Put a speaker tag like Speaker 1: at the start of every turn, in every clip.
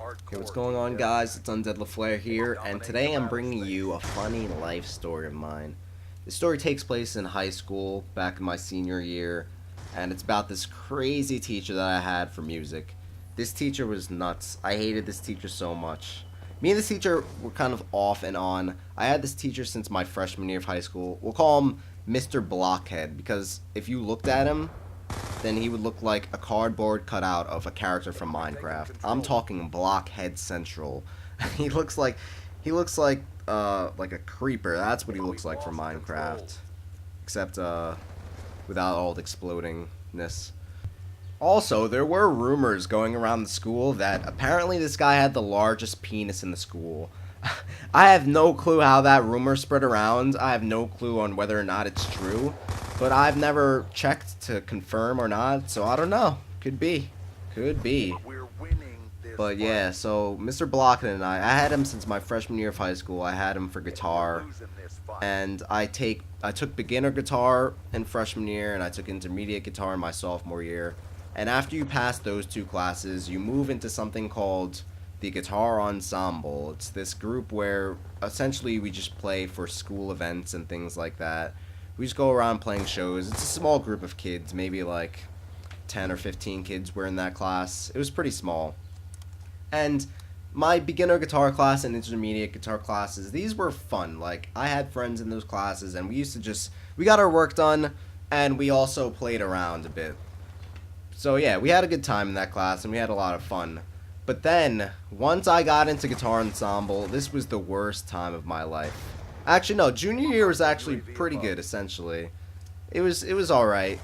Speaker 1: Hey, what's going on, guys? It's Undead LaFlare here, and today I'm bringing you a funny life story of mine. This story takes place in high school, back in my senior year, and it's about this crazy teacher that I had for music. This teacher was nuts. I hated this teacher so much. Me and this teacher were kind of off and on. I had this teacher since my freshman year of high school. We'll call him Mr. Blockhead, because if you looked at him, then he would look like a cardboard cutout of a character from Minecraft. I'm talking Blockhead Central. he looks like like a creeper. That's what he looks like from Minecraft. Except without all the explodingness. Also, there were rumors going around the school that apparently this guy had the largest penis in the school. I have no clue how that rumor spread around. I have no clue on whether or not it's true. But I've never checked to confirm or not, so I don't know. Could be. Could be. But yeah, so Mr. Blockhead and I had him since my freshman year of high school. I had him for guitar. And I took beginner guitar in freshman year, and I took intermediate guitar in my sophomore year. And after you pass those two classes, you move into something called the Guitar Ensemble. It's this group where essentially we just play for school events and things like that. We just go around playing shows. It's a small group of kids, maybe like 10 or 15 kids were in that class. It was pretty small. And my beginner guitar class and intermediate guitar classes, these were fun. Like, I had friends in those classes, and we got our work done, and we also played around a bit. So yeah, we had a good time in that class, and we had a lot of fun. But then, once I got into Guitar Ensemble, this was the worst time of my life. Actually, no, junior year was actually pretty good, essentially. It was alright.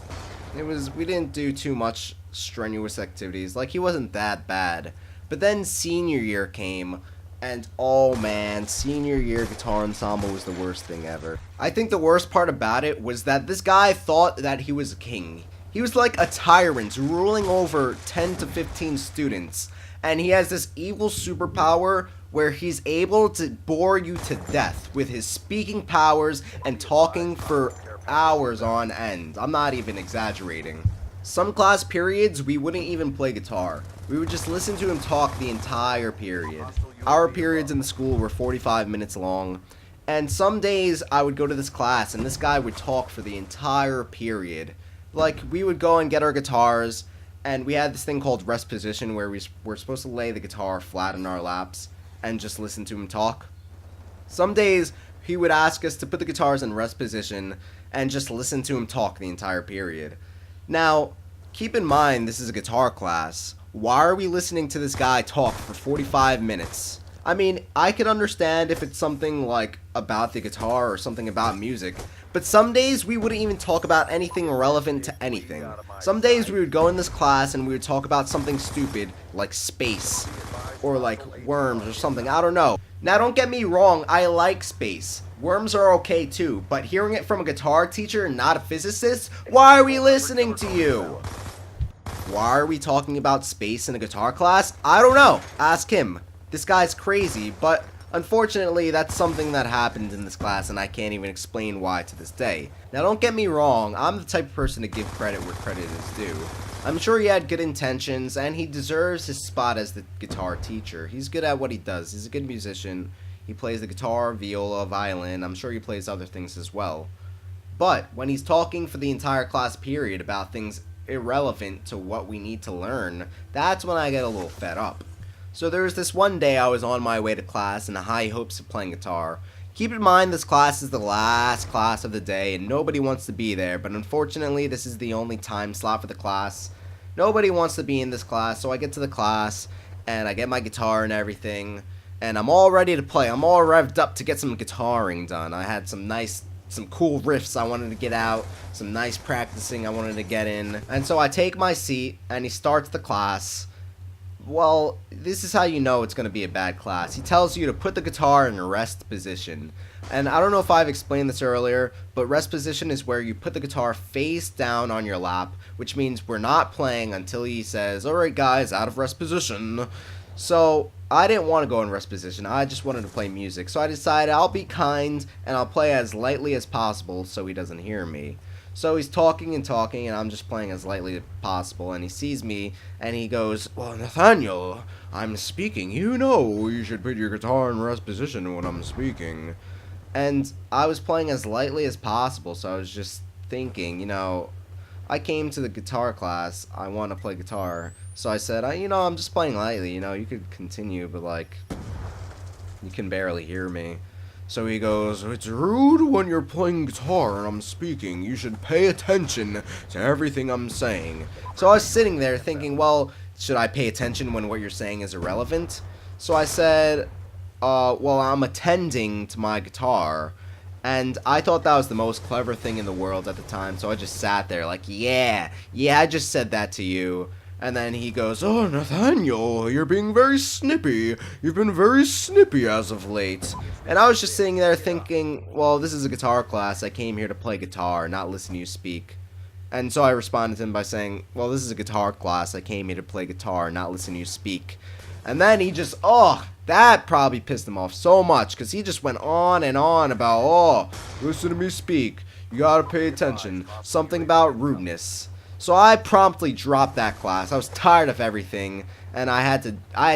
Speaker 1: We didn't do too much strenuous activities. Like, he wasn't that bad. But then senior year came, and oh man, senior year Guitar Ensemble was the worst thing ever. I think the worst part about it was that this guy thought that he was a king. He was like a tyrant, ruling over 10 to 15 students. And he has this evil superpower where he's able to bore you to death with his speaking powers and talking for hours on end. I'm not even exaggerating. Some class periods, we wouldn't even play guitar. We would just listen to him talk the entire period. Our periods in the school were 45 minutes long. And some days I would go to this class and this guy would talk for the entire period. Like, we would go and get our guitars, and we had this thing called rest position where we were supposed to lay the guitar flat in our laps and just listen to him talk. Some days he would ask us to put the guitars in rest position and just listen to him talk the entire period. Now, keep in mind this is a guitar class. Why are we listening to this guy talk for 45 minutes? I mean, I could understand if it's something like about the guitar or something about music, but some days we wouldn't even talk about anything relevant to anything. Some days we would go in this class and we would talk about something stupid like space or like worms or something, I don't know. Now don't get me wrong, I like space. Worms are okay too, but hearing it from a guitar teacher and not a physicist, why are we listening to you? Why are we talking about space in a guitar class? I don't know. Ask him. This guy's crazy, but unfortunately that's something that happened in this class and I can't even explain why to this day. Now don't get me wrong, I'm the type of person to give credit where credit is due. I'm sure he had good intentions and he deserves his spot as the guitar teacher. He's good at what he does. He's a good musician. He plays the guitar, viola, violin. I'm sure he plays other things as well. But when he's talking for the entire class period about things irrelevant to what we need to learn, that's when I get a little fed up. So there was this one day I was on my way to class in high hopes of playing guitar. Keep in mind this class is the last class of the day and nobody wants to be there, but unfortunately this is the only time slot for the class. Nobody wants to be in this class, so I get to the class and I get my guitar and everything and I'm all ready to play. I'm all revved up to get some guitaring done. I had some cool riffs I wanted to get out, some nice practicing I wanted to get in. And so I take my seat and he starts the class. Well, this is how you know it's going to be a bad class. He tells you to put the guitar in rest position. And I don't know if I've explained this earlier, but rest position is where you put the guitar face down on your lap, which means we're not playing until he says, "Alright guys, out of rest position." So, I didn't want to go in rest position, I just wanted to play music. So I decided I'll be kind and I'll play as lightly as possible so he doesn't hear me. So he's talking and talking, and I'm just playing as lightly as possible, and he sees me, and he goes, "Well, Nathaniel, I'm speaking. You know you should put your guitar in rest position when I'm speaking." And I was playing as lightly as possible, so I was just thinking, I came to the guitar class, I want to play guitar, so I said, I'm just playing lightly, you could continue, but, like, you can barely hear me. So he goes, "It's rude when you're playing guitar and I'm speaking. You should pay attention to everything I'm saying." So I was sitting there thinking, well, should I pay attention when what you're saying is irrelevant? So I said, well, I'm attending to my guitar. And I thought that was the most clever thing in the world at the time, so I just sat there like, yeah, I just said that to you. And then he goes, "Oh, Nathaniel, you're being very snippy. You've been very snippy as of late." And I was just sitting there thinking, well, this is a guitar class. I came here to play guitar, not listen to you speak. And so I responded to him by saying, well, this is a guitar class. I came here to play guitar, not listen to you speak. And then he just, that probably pissed him off so much, because he just went on and on about, listen to me speak. You gotta pay attention. Something about rudeness. So I promptly dropped that class. I was tired of everything, and I had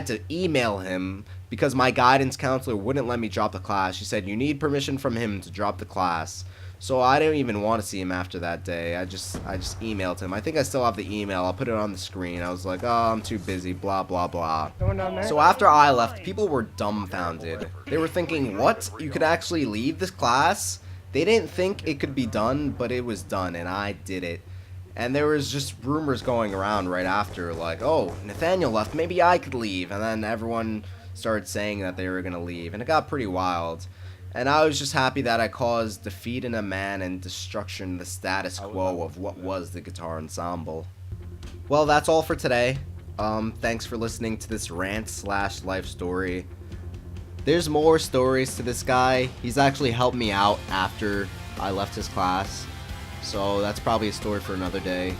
Speaker 1: to email him because my guidance counselor wouldn't let me drop the class. She said you need permission from him to drop the class. So I didn't even want to see him after that day. I just emailed him. I think I still have the email. I'll put it on the screen. I was like, I'm too busy, blah, blah, blah. So after I left, people were dumbfounded. They were thinking, what? You could actually leave this class? They didn't think it could be done, but it was done, and I did it. And there was just rumors going around right after, like, oh, Nathaniel left, maybe I could leave. And then everyone started saying that they were going to leave, and it got pretty wild. And I was just happy that I caused defeat in a man and destruction in the status quo of what was the Guitar Ensemble. Well, that's all for today. Thanks for listening to this rant/life story. There's more stories to this guy. He's actually helped me out after I left his class. So that's probably a story for another day.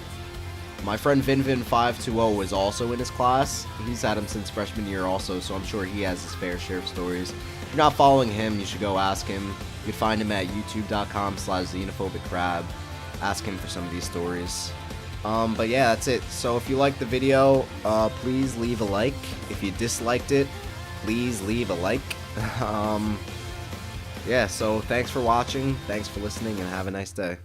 Speaker 1: My friend VinVin520 is also in his class. He's had him since freshman year also, so I'm sure he has his fair share of stories. If you're not following him, you should go ask him. You can find him at youtube.com/xenophobicrab. Ask him for some of these stories. But yeah, that's it. So if you liked the video, please leave a like. If you disliked it, please leave a like. Yeah, so thanks for watching, thanks for listening, and have a nice day.